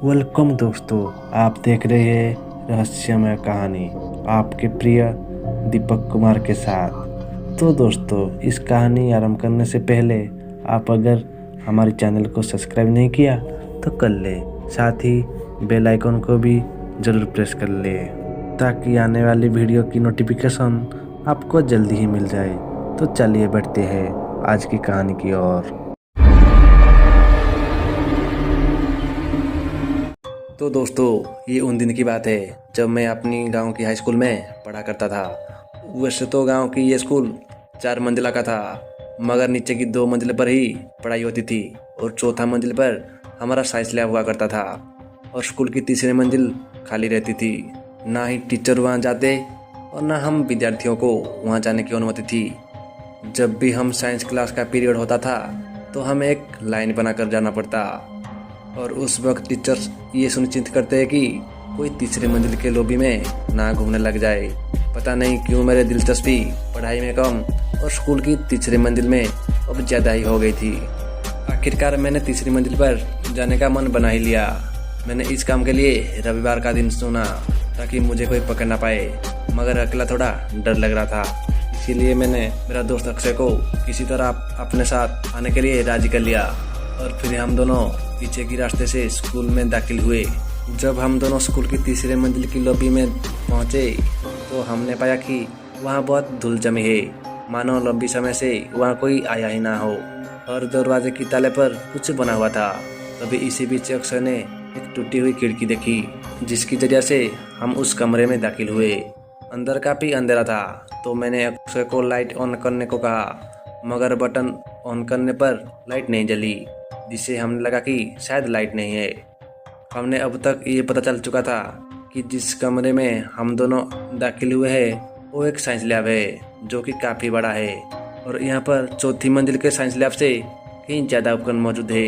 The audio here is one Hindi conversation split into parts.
वेलकम दोस्तों, आप देख रहे हैं रहस्यमय कहानी आपके प्रिय दीपक कुमार के साथ। तो दोस्तों, इस कहानी आरंभ करने से पहले आप अगर हमारे चैनल को सब्सक्राइब नहीं किया तो कर ले, साथ ही बेल आइकन को भी ज़रूर प्रेस कर ले ताकि आने वाली वीडियो की नोटिफिकेशन आपको जल्दी ही मिल जाए। तो चलिए बढ़ते हैं आज की कहानी की ओर। तो दोस्तों, ये उन दिन की बात है जब मैं अपनी गांव की हाई स्कूल में पढ़ा करता था। वैसे तो गांव की ये स्कूल 4 मंजिला का था, मगर नीचे की 2 मंजिल पर ही पढ़ाई होती थी और चौथा मंजिल पर हमारा साइंस लैब हुआ करता था। और स्कूल की तीसरी मंजिल खाली रहती थी। ना ही टीचर वहाँ जाते और ना हम विद्यार्थियों को वहाँ जाने की अनुमति थी। जब भी हम साइंस क्लास का पीरियड होता था तो हमें एक लाइन बनाकर जाना पड़ता और उस वक्त टीचर्स ये सुनिश्चित करते हैं कि कोई तीसरे मंजिल के लॉबी में ना घूमने लग जाए। पता नहीं क्यों मेरी दिलचस्पी पढ़ाई में कम और स्कूल की तीसरी मंजिल में अब ज़्यादा ही हो गई थी। आखिरकार मैंने तीसरी मंजिल पर जाने का मन बना ही लिया। मैंने इस काम के लिए रविवार का दिन चुना ताकि मुझे कोई पकड़ ना पाए, मगर अकेला थोड़ा डर लग रहा था। इसीलिए मैंने मेरा दोस्त अक्षय को किसी तरह अपने साथ आने के लिए राजी कर लिया और फिर हम दोनों पीछे की रास्ते से स्कूल में दाखिल हुए। जब हम दोनों स्कूल की तीसरे मंजिल की लॉबी में पहुंचे तो हमने पाया कि वहां बहुत धूल जमी है, मानो लंबी समय से वहां कोई आया ही ना हो। और दरवाजे की ताले पर कुछ बना हुआ था। तभी इसी बीच अक्षय ने एक टूटी हुई खिड़की देखी, जिसकी वजह से हम उस कमरे में दाखिल हुए। अंदर काफी अंधेरा था तो मैंने अक्षय को लाइट ऑन करने को कहा, मगर बटन ऑन करने पर लाइट नहीं जली, जिससे हमें लगा कि शायद लाइट नहीं है। हमने अब तक ये पता चल चुका था कि जिस कमरे में हम दोनों दाखिल हुए हैं वो एक साइंस लैब है, जो कि काफ़ी बड़ा है। और यहाँ पर चौथी मंजिल के साइंस लैब से कहीं ज़्यादा उपकरण मौजूद है।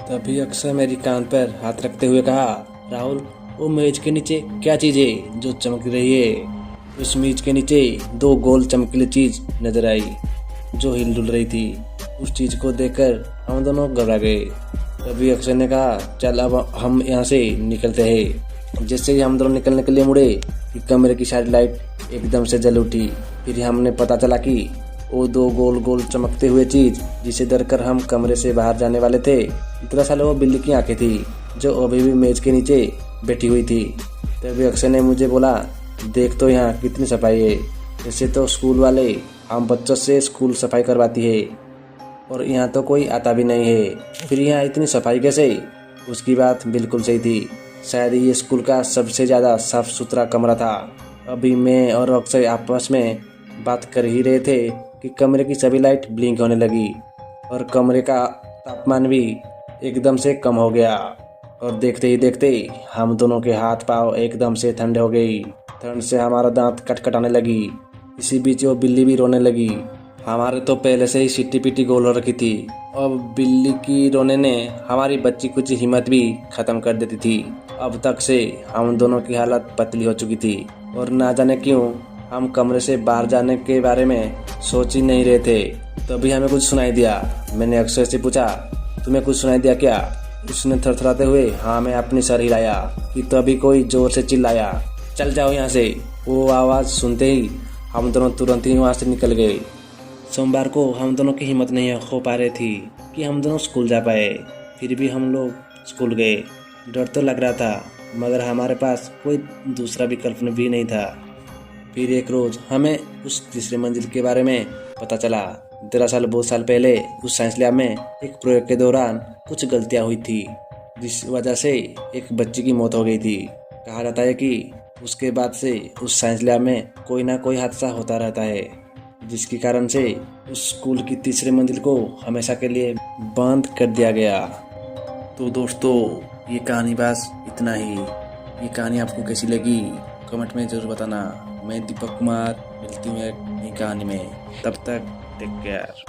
तभी अक्सर मेरी कान पर हाथ रखते हुए कहा, राहुल, वो मेज के नीचे क्या चीज़ है जो चमक रही है? उस मेज के नीचे 2 गोल चमकीली चीज़ नजर आई जो हिल डुल रही थी। उस चीज़ को देखकर हम दोनों घबरा गए। तभी अक्षय ने कहा, चल अब हम यहाँ से निकलते हैं। जैसे ही हम दोनों निकलने के लिए मुड़े कि कमरे की सारी लाइट एकदम से जल उठी। फिर हमने पता चला कि वो 2 गोल गोल चमकते हुए चीज़ जिसे डरकर हम कमरे से बाहर जाने वाले थे, दरअसल वो बिल्ली की आंखें थी जो अभी भी मेज के नीचे बैठी हुई थी। तभी अक्षय ने मुझे बोला, देख तो यहाँ कितनी सफाई है। जैसे तो स्कूल वाले हम बच्चों से स्कूल सफाई करवाती है और यहाँ तो कोई आता भी नहीं है, फिर यहाँ इतनी सफाई कैसे? उसकी बात बिल्कुल सही थी। शायद ये स्कूल का सबसे ज़्यादा साफ सुथरा कमरा था। अभी मैं और अक्षय आपस में बात कर ही रहे थे कि कमरे की सभी लाइट ब्लिंक होने लगी और कमरे का तापमान भी एकदम से कम हो गया। और देखते ही देखते हम दोनों के हाथ पाँव एकदम से ठंडे हो गई। ठंड से हमारा दांत कटकटाने लगी। इसी बीच वो बिल्ली भी रोने लगी। हमारे तो पहले से ही सिट्टी पिट्टी गोल हो रखी थी। अब बिल्ली की रोने ने हमारी बच्ची कुछ हिम्मत भी खत्म कर देती थी। अब तक से हम दोनों की हालत पतली हो चुकी थी और ना जाने क्यों हम कमरे से बाहर जाने के बारे में सोच ही नहीं रहे थे। तभी हमें कुछ सुनाई दिया। मैंने अक्षय से पूछा, तुम्हें कुछ सुनाई दिया क्या? उसने थरथराते हुए हाँ में अपनी सर हिलाया कि तभी कोई जोर से चिल्लाया, चल जाओ यहाँ से। वो आवाज़ सुनते ही हम दोनों तुरंत ही वहाँ से निकल गए। सोमवार को हम दोनों की हिम्मत नहीं हो पा रही थी कि हम दोनों स्कूल जा पाए। फिर भी हम लोग स्कूल गए। डर तो लग रहा था, मगर हमारे पास कोई दूसरा विकल्प भी नहीं था। फिर एक रोज़ हमें उस तीसरे मंजिल के बारे में पता चला। दरअसल बहुत साल पहले उस साइंस लैब में एक प्रयोग के दौरान कुछ गलतियाँ हुई थी, जिस वजह से एक बच्ची की मौत हो गई थी। कहा जाता है कि उसके बाद से उस साइंस लैब में कोई ना कोई हादसा होता रहता है, जिसके कारण से उस स्कूल की तीसरे मंजिल को हमेशा के लिए बंद कर दिया गया। तो दोस्तों, ये कहानी बस इतना ही। ये कहानी आपको कैसी लगी कमेंट में ज़रूर बताना। मैं दीपक कुमार, मिलती हूँ एक नई कहानी में। तब तक टेक केयर।